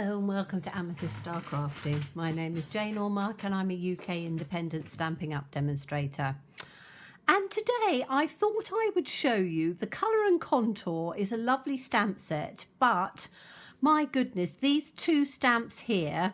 Hello and welcome to Amethyst Star Crafting. My name is Jane Ormark and I'm a UK independent Stampin' Up demonstrator. And today I thought I would show you the Colour and Contour is a lovely stamp set, but my goodness, these two stamps here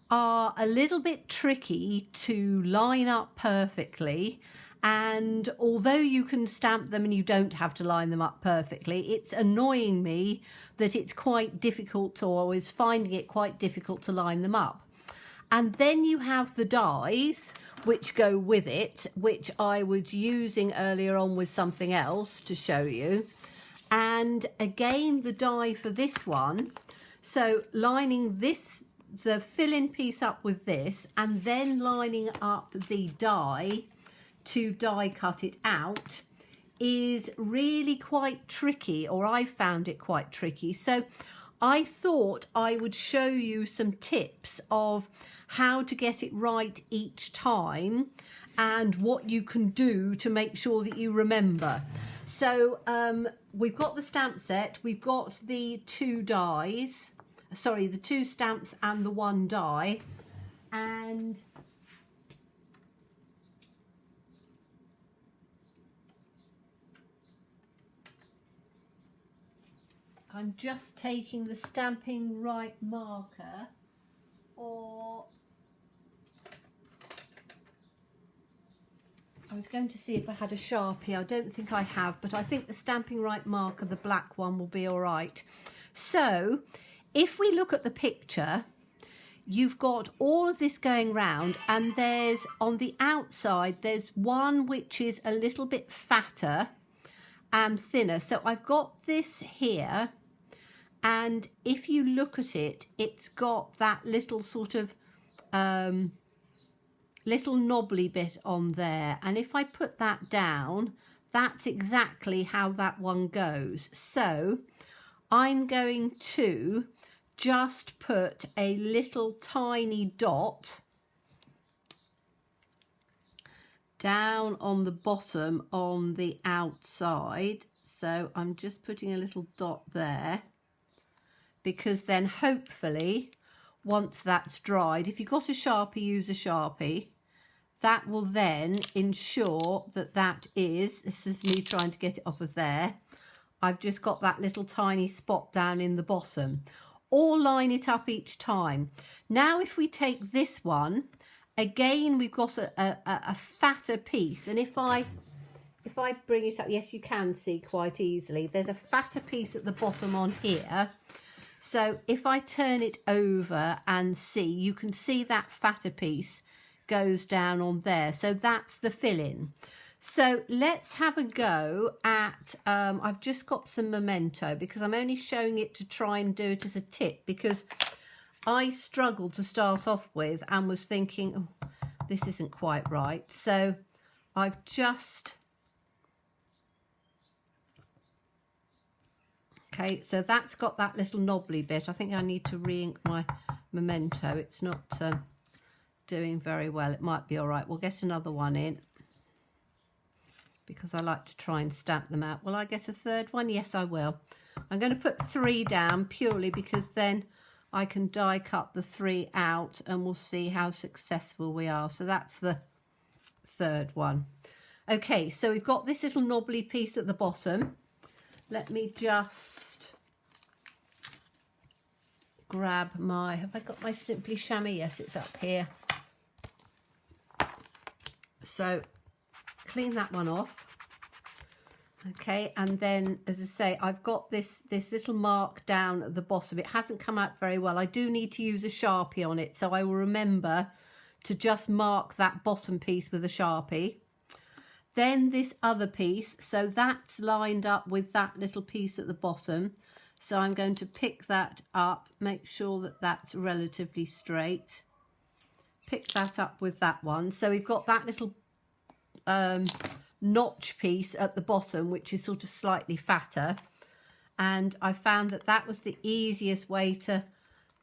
are a little bit tricky to line up perfectly. And although you can stamp them and you don't have to line them up perfectly, it's annoying me that it's quite difficult, or I was finding it quite difficult to line them up. And then you have the dies which go with it, which I was using earlier on with something else to show you. And again, the die for this one, so lining this, the fill-in piece up with this, and then lining up the die to die cut it out is really quite tricky, or I found it quite tricky. So I thought I would show you some tips of how to get it right each time and what you can do to make sure that you remember. So we've got the stamp set, we've got the two dies, sorry, the two stamps and the one die, and I'm just taking the Stampin' Right marker, or I was going to see if I had a Sharpie. I don't think I have, but I think the Stampin' Right marker, the black one, will be all right. So if we look at the picture, you've got all of this going round, and there's on the outside, there's one which is a little bit fatter and thinner. So I've got this here, and if you look at it, it's got that little sort of little knobbly bit on there, and if I put that down, that's exactly how that one goes. So I'm going to just put a little tiny dot down on the bottom on the outside. So I'm just putting a little dot there, because then hopefully once that's dried, if you've got a Sharpie, use a Sharpie. That will then ensure that that is, this is me trying to get it off of there, I've just got that little tiny spot down in the bottom. Or line it up each time. Now if we take this one, again we've got a fatter piece, and if I bring it up, yes, you can see quite easily, there's a fatter piece at the bottom on here. So if I turn it over and see, you can see that fatter piece goes down on there. So that's the fill-in. So let's have a go at, I've just got some memento, because I'm only showing it to try and do it as a tip, because I struggled to start off with and was thinking, oh, this isn't quite right. So I've just, okay, so that's got that little knobbly bit. I think I need to re-ink my memento. It's not doing very well. It might be all right. We'll get another one in, because I like to try and stamp them out. Will I get a third one? Yes, I will. I'm going to put 3 down purely because then I can die cut the 3 out and we'll see how successful we are. So that's the third one. Okay, so we've got this little knobbly piece at the bottom. Let me just grab my, have I got my Simply Chamois? Yes, it's up here. So clean that one off. Okay, and then as I say, I've got this little mark down at the bottom. It hasn't come out very well. I do need to use a Sharpie on it, so I will remember to just mark that bottom piece with a Sharpie. Then this other piece, so that's lined up with that little piece at the bottom. So I'm going to pick that up, make sure that that's relatively straight. Pick that up with that one. So we've got that little notch piece at the bottom, which is sort of slightly fatter. And I found that that was the easiest way to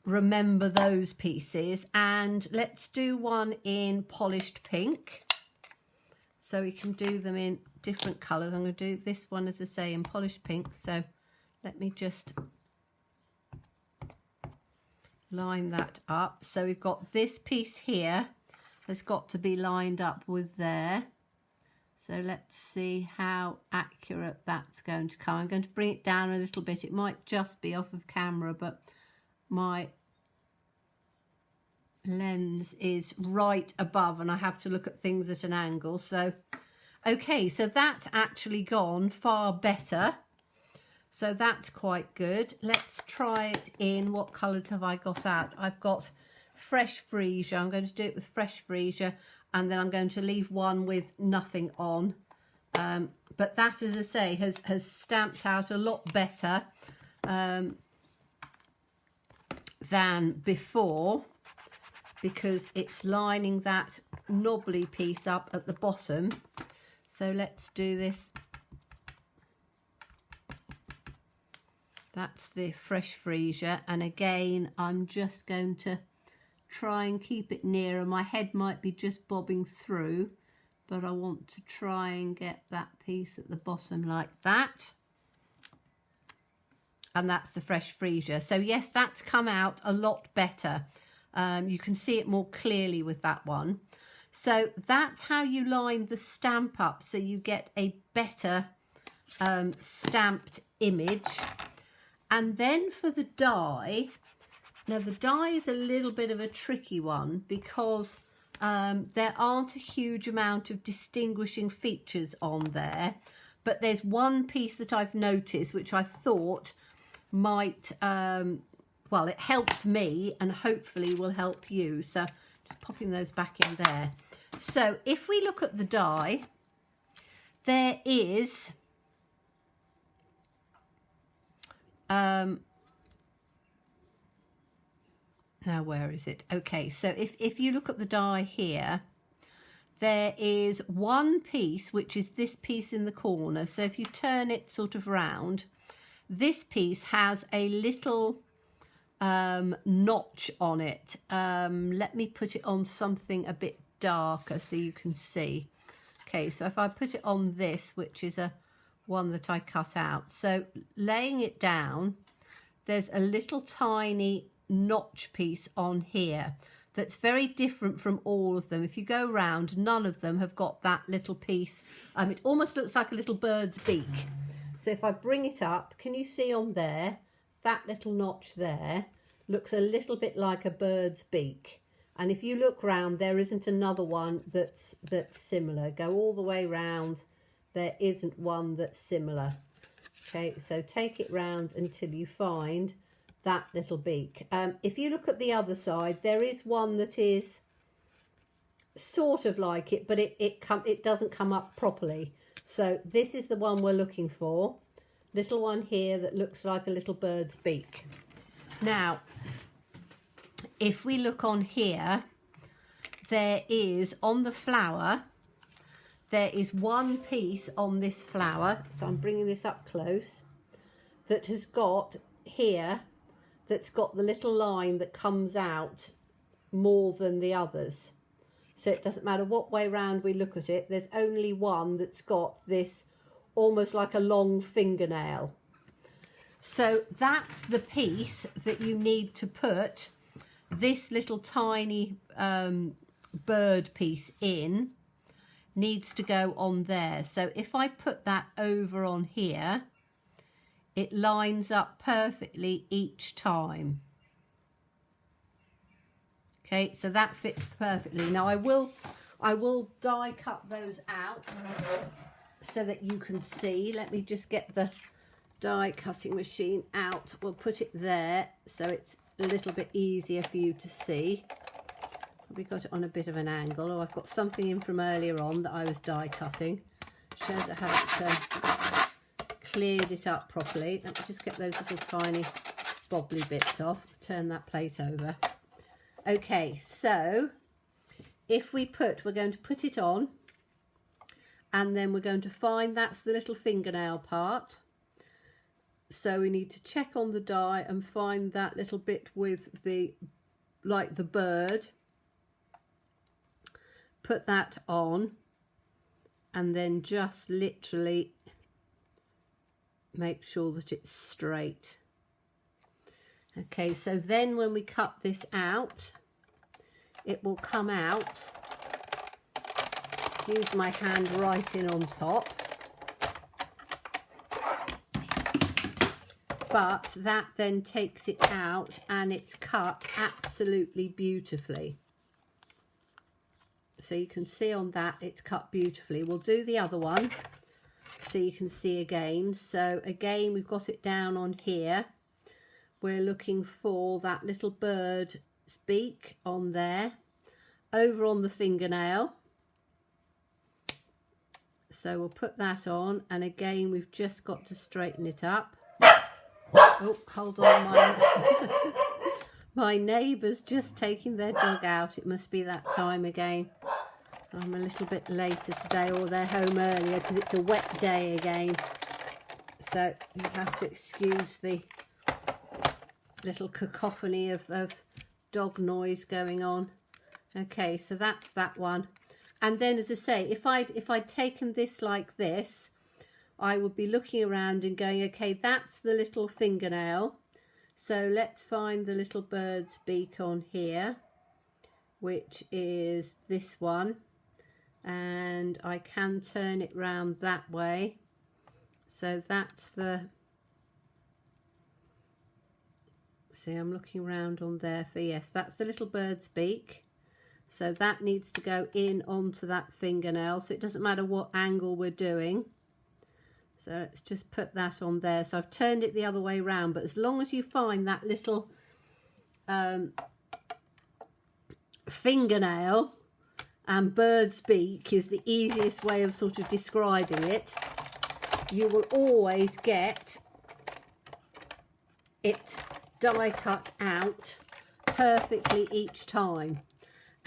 remember those pieces. And let's do one in polished pink, so we can do them in different colours. I'm going to do this one, as I say, in polished pink. So let me just line that up. So we've got this piece here has got to be lined up with there. So let's see how accurate that's going to come. I'm going to bring it down a little bit. It might just be off of camera, but my lens is right above and I have to look at things at an angle. So okay, so that's actually gone far better, so that's quite good. Let's try it in, what colours have I got out? I've got fresh freesia. I'm going to do it with fresh freesia, and then I'm going to leave one with nothing on, but that, as I say, has stamped out a lot better than before, because it's lining that knobbly piece up at the bottom. So let's do this. That's the fresh freesia, and again I'm just going to try and keep it nearer. My head might be just bobbing through, but I want to try and get that piece at the bottom like that. And that's the fresh freesia. So yes, that's come out a lot better. You can see it more clearly with that one. So that's how you line the stamp up, so you get a better stamped image. And then for the die, now the die is a little bit of a tricky one, because there aren't a huge amount of distinguishing features on there, but there's one piece that I've noticed which I thought might, well, it helped me and hopefully will help you. So just popping those back in there. So if we look at the die, there is now where is it? Okay, so if you look at the die here, there is one piece which is this piece in the corner. So if you turn it sort of round, this piece has a little notch on it. Let me put it on something a bit darker so you can see. Okay, so if I put it on this, which is a one that I cut out, so laying it down, there's a little tiny notch piece on here that's very different from all of them. If you go round, none of them have got that little piece. It almost looks like a little bird's beak. So if I bring it up, can you see on there, that little notch there looks a little bit like a bird's beak. And if you look round, there isn't another one that's similar. Go all the way round, there isn't one that's similar. Okay, so take it round until you find that little beak. If you look at the other side, there is one that is sort of like it, but it doesn't come up properly. So this is the one we're looking for. Little one here that looks like a little bird's beak. Now, if we look on here, there is on the flower, there is one piece on this flower, so I'm bringing this up close, that has got here, that's got the little line that comes out more than the others. So it doesn't matter what way round we look at it, there's only one that's got this almost like a long fingernail. So that's the piece that you need to put this little tiny bird piece in, needs to go on there. So if I put that over on here, it lines up perfectly each time. Okay, so that fits perfectly. Now I will die cut those out so that you can see. Let me just get the die cutting machine out. We'll put it there so it's a little bit easier for you to see. We got it on a bit of an angle. Oh, I've got something in from earlier on that I was die cutting. Shows I haven't cleared it up properly. Let me just get those little tiny bobbly bits off. Turn that plate over. Okay, so if we're going to put it on, and then we're going to find that's the little fingernail part. So we need to check on the die and find that little bit with the, like the bird. Put that on, and then just literally make sure that it's straight. Okay, so then when we cut this out, it will come out, excuse my handwriting on top, but that then takes it out and it's cut absolutely beautifully. So you can see on that it's cut beautifully. We'll do the other one so you can see again. So again, we've got it down on here. We're looking for that little bird's beak on there, over on the fingernail. So we'll put that on, and again we've just got to straighten it up. Oh, hold on, my neighbour's just taking their dog out. It must be that time again. I'm a little bit later today, or they're home earlier because it's a wet day again. So you have to excuse the little cacophony of dog noise going on. Okay, so that's that one. And then, as I say, if I'd taken this like this, I would be looking around and going, okay, that's the little fingernail. So let's find the little bird's beak on here, which is this one. And I can turn it round that way. So that's the... See, I'm looking around on there for, yes, that's the little bird's beak. So that needs to go in onto that fingernail. So it doesn't matter what angle we're doing. So let's just put that on there. So I've turned it the other way around, but as long as you find that little fingernail, and bird's beak is the easiest way of sort of describing it, you will always get it die cut out perfectly each time.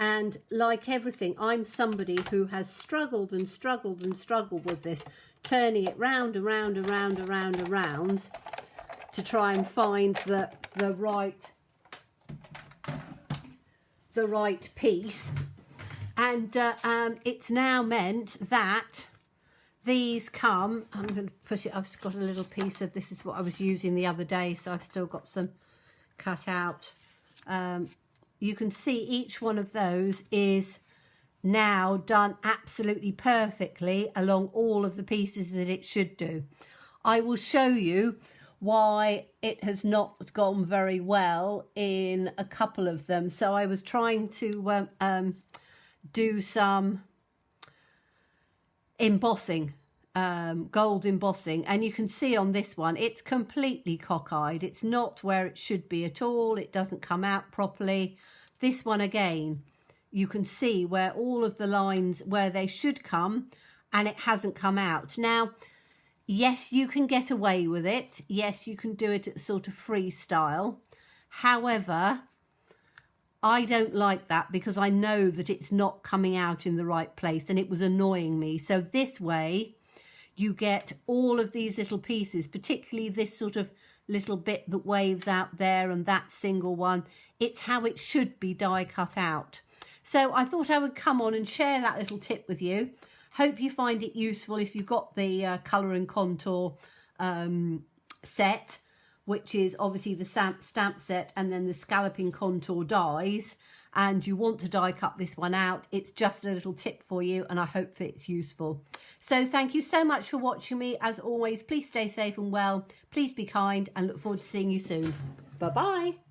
And like everything, I'm somebody who has struggled and struggled and struggled with this, turning it round and round and round and round and round to try and find the right piece. And it's now meant that these come, I'm going to put it, I've got a little piece of, this is what I was using the other day, so I've still got some cut out. You can see each one of those is now done absolutely perfectly along all of the pieces that it should do. I will show you why it has not gone very well in a couple of them. So I was trying to do some embossing, gold embossing, and you can see on this one it's completely cockeyed. It's not where it should be at all. It doesn't come out properly. This one again, you can see where all of the lines where they should come, and it hasn't come out. Now, yes, you can get away with it. Yes, you can do it at sort of freestyle. However, I don't like that because I know that it's not coming out in the right place, and it was annoying me. So this way you get all of these little pieces, particularly this sort of little bit that waves out there and that single one. It's how it should be die cut out. So I thought I would come on and share that little tip with you. Hope you find it useful if you've got the colour and contour set, which is obviously the stamp set and then the scalloping contour dies, and you want to die cut this one out. It's just a little tip for you, and I hope that it's useful. So thank you so much for watching me. As always, please stay safe and well, please be kind, and look forward to seeing you soon. Bye bye.